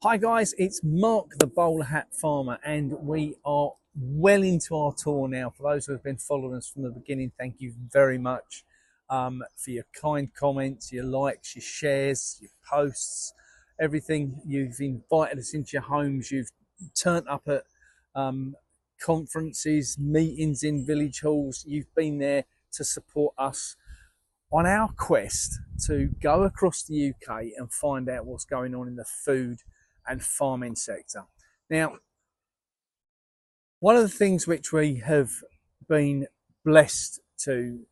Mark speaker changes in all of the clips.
Speaker 1: Hi guys, it's Mark the Bowlerhat Farmer, and we are well into our tour now. For those who have been following us from the beginning, thank you very much for your kind comments, your likes, your shares, your posts, everything. You've invited us into your homes, you've turned up at conferences, meetings in village halls, you've been there to support us on our quest to go across the UK and find out what's going on in the food and farming sector. Now, one of the things which we have been blessed to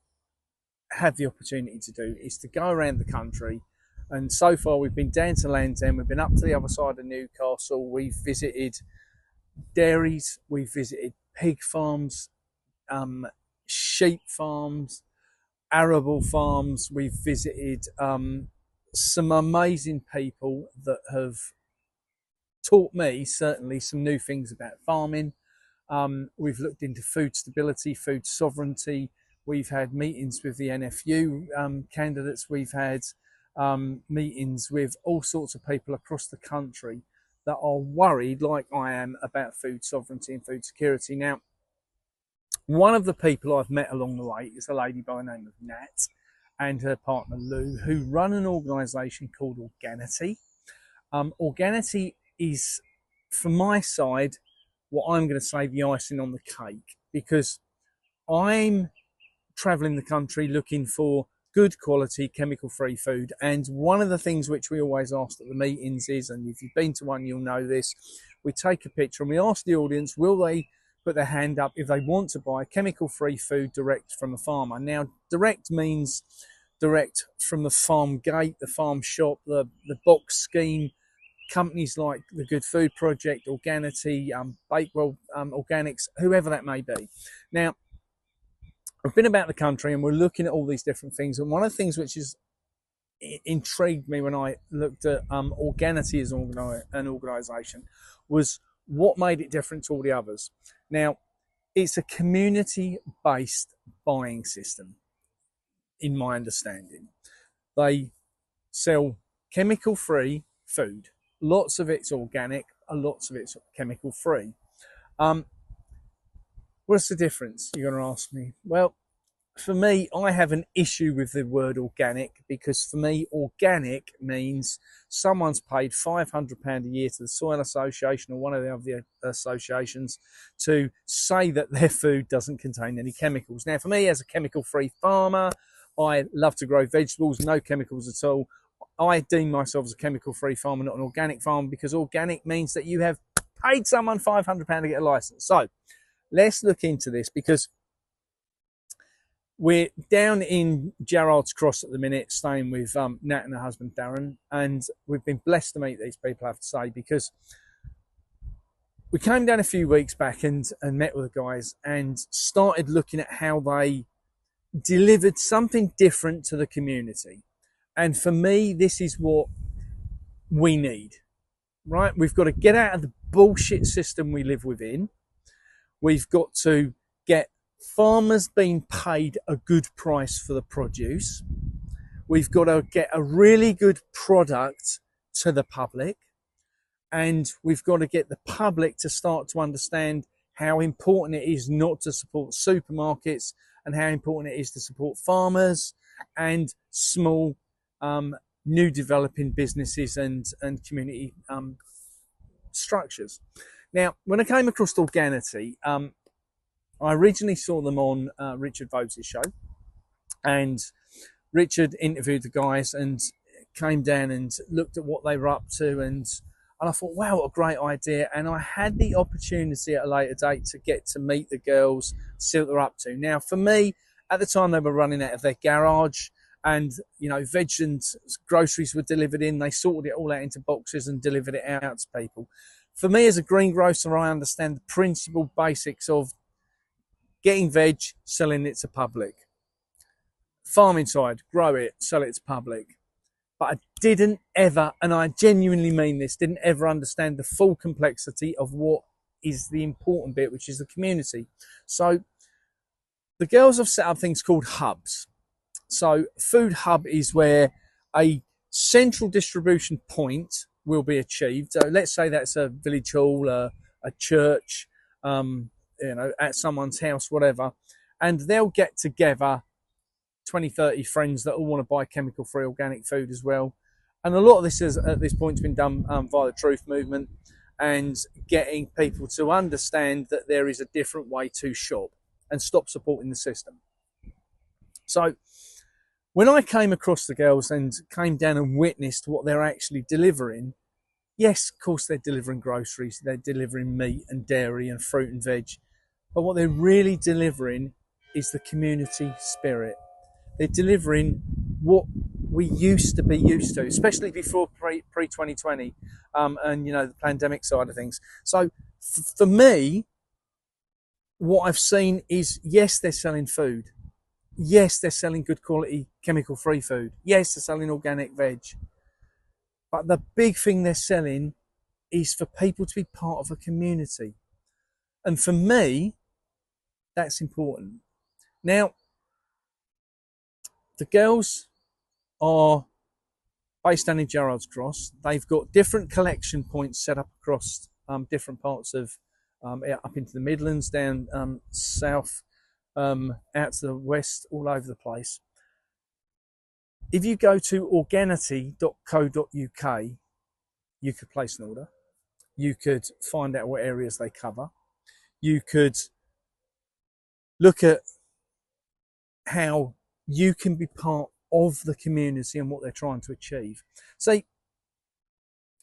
Speaker 1: have the opportunity to do is to go around the country. And so far, we've been down to Land's End, we've been up to the other side of Newcastle, we've visited dairies, we've visited pig farms, sheep farms, arable farms, we've visited some amazing people that have taught me certainly some new things about farming. We've looked into food stability, food sovereignty. We've had meetings with the NFU candidates. We've had meetings with all sorts of people across the country that are worried, like I am, about food sovereignty and food security. Now, one of the people I've met along the way is a lady by the name of Nat and her partner Lou, who run an organisation called Organity. Organity is, from my side, what I'm going to say the icing on the cake, because I'm traveling the country looking for good quality chemical free food, and one of the things which we always ask at the meetings is, and if you've been to one you'll know this, we take a picture and we ask the audience, will they put their hand up if they want to buy chemical free food direct from a farmer. Now, direct means direct from the farm gate, the farm shop, the box scheme, companies like the Good Food Project, Organity, Bakewell Organics, whoever that may be. Now, I've been about the country and we're looking at all these different things. And one of the things which is intrigued me when I looked at Organity as an organisation was what made it different to all the others. Now, it's a community-based buying system, in my understanding. They sell chemical-free food. Lots of it's organic, and lots of it's chemical free. What's the difference, you're going to ask me? Well, for me, I have an issue with the word organic, because for me, organic means someone's paid £500 a year to the Soil Association or one of the other associations to say that their food doesn't contain any chemicals. Now, for me, as a chemical-free farmer, I love to grow vegetables, no chemicals at all. I deem myself as a chemical-free farmer, not an organic farmer, because organic means that you have paid someone £500 to get a license. So let's look into this, because we're down in Gerrard's Cross at the minute, staying with Nat and her husband Darren, and we've been blessed to meet these people, I have to say, because we came down a few weeks back and met with the guys and started looking at how they delivered something different to the community. And for me, this is what we need, right? We've got to get out of the bullshit system we live within. We've got to get farmers being paid a good price for the produce. We've got to get a really good product to the public. And we've got to get the public to start to understand how important it is not to support supermarkets, and how important it is to support farmers and small new developing businesses and community structures. Now, when I came across Organity, I originally saw them on Richard Vos's show, and Richard interviewed the guys and came down and looked at what they were up to, and I thought, wow, what a great idea. And I had the opportunity at a later date to get to meet the girls, see what they're up to. Now, for me, at the time, they were running out of their garage, and, you know, veg and groceries were delivered in. They sorted it all out into boxes and delivered it out to people. For me, as a greengrocer, I understand the principal basics of getting veg, selling it to public. Farming side, grow it, sell it to public. But I didn't ever, and I genuinely mean this, didn't ever understand the full complexity of what is the important bit, which is the community. So the girls have set up things called hubs. So Food Hub is where a central distribution point will be achieved. So let's say that's a village hall, a church, at someone's house, whatever, and they'll get together 20, 30 friends that all want to buy chemical-free organic food as well. And a lot of this has, at this point, been done via the Truth Movement and getting people to understand that there is a different way to shop and stop supporting the system. So when I came across the girls and came down and witnessed what they're actually delivering, yes, of course, they're delivering groceries, they're delivering meat and dairy and fruit and veg, but what they're really delivering is the community spirit. They're delivering what we used to be used to, especially before pre-2020 and, the pandemic side of things. So for me, what I've seen is, yes, they're selling food. Yes, they're selling good quality chemical-free food. Yes, they're selling organic veg. But the big thing they're selling is for people to be part of a community. And for me, that's important. Now, the girls are based down in Gerrard's Cross. They've got different collection points set up across different parts of up into the Midlands, down south, out to the west, all over the place. If you go to organity.co.uk, you could place an order. You could find out what areas they cover. You could look at how you can be part of the community and what they're trying to achieve. See,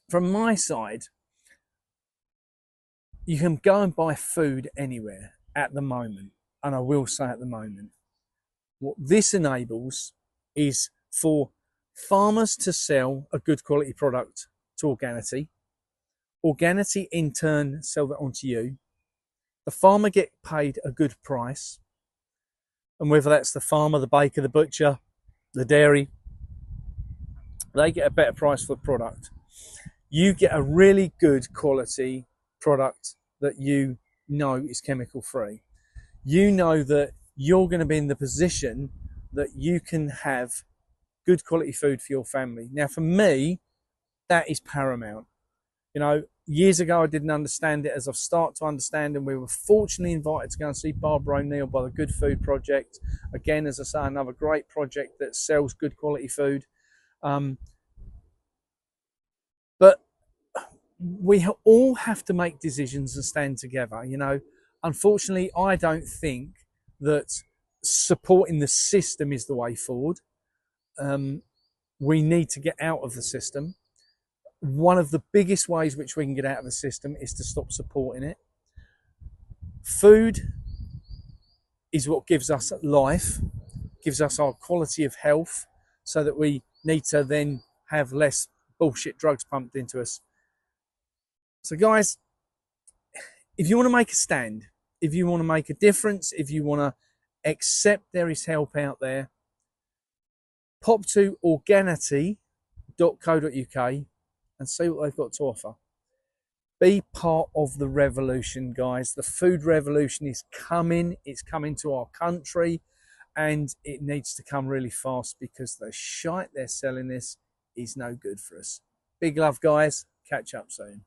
Speaker 1: from my side, you can go and buy food anywhere at the moment. And I will say at the moment, what this enables is for farmers to sell a good quality product to Organity. Organity in turn sell that on to you. The farmer get paid a good price. And whether that's the farmer, the baker, the butcher, the dairy, they get a better price for the product. You get a really good quality product that you know is chemical free. You know that you're going to be in the position that you can have good quality food for your family. Now, for me, that is paramount. Years ago, I didn't understand it. As I've started to understand, and we were fortunately invited to go and see Barbara O'Neill by the Good Food Project. Again, as I say, another great project that sells good quality food. But we all have to make decisions and stand together. Unfortunately, I don't think that supporting the system is the way forward. We need to get out of the system. One of the biggest ways which we can get out of the system is to stop supporting it. Food is what gives us life, gives us our quality of health, so that we need to then have less bullshit drugs pumped into us. So guys, if you want to make a stand, if you want to make a difference, if you want to accept there is help out there, pop to organity.co.uk and see what they've got to offer. Be part of the revolution, guys. The food revolution is coming. It's coming to our country, and it needs to come really fast because the shite they're selling this is no good for us. Big love, guys. Catch up soon.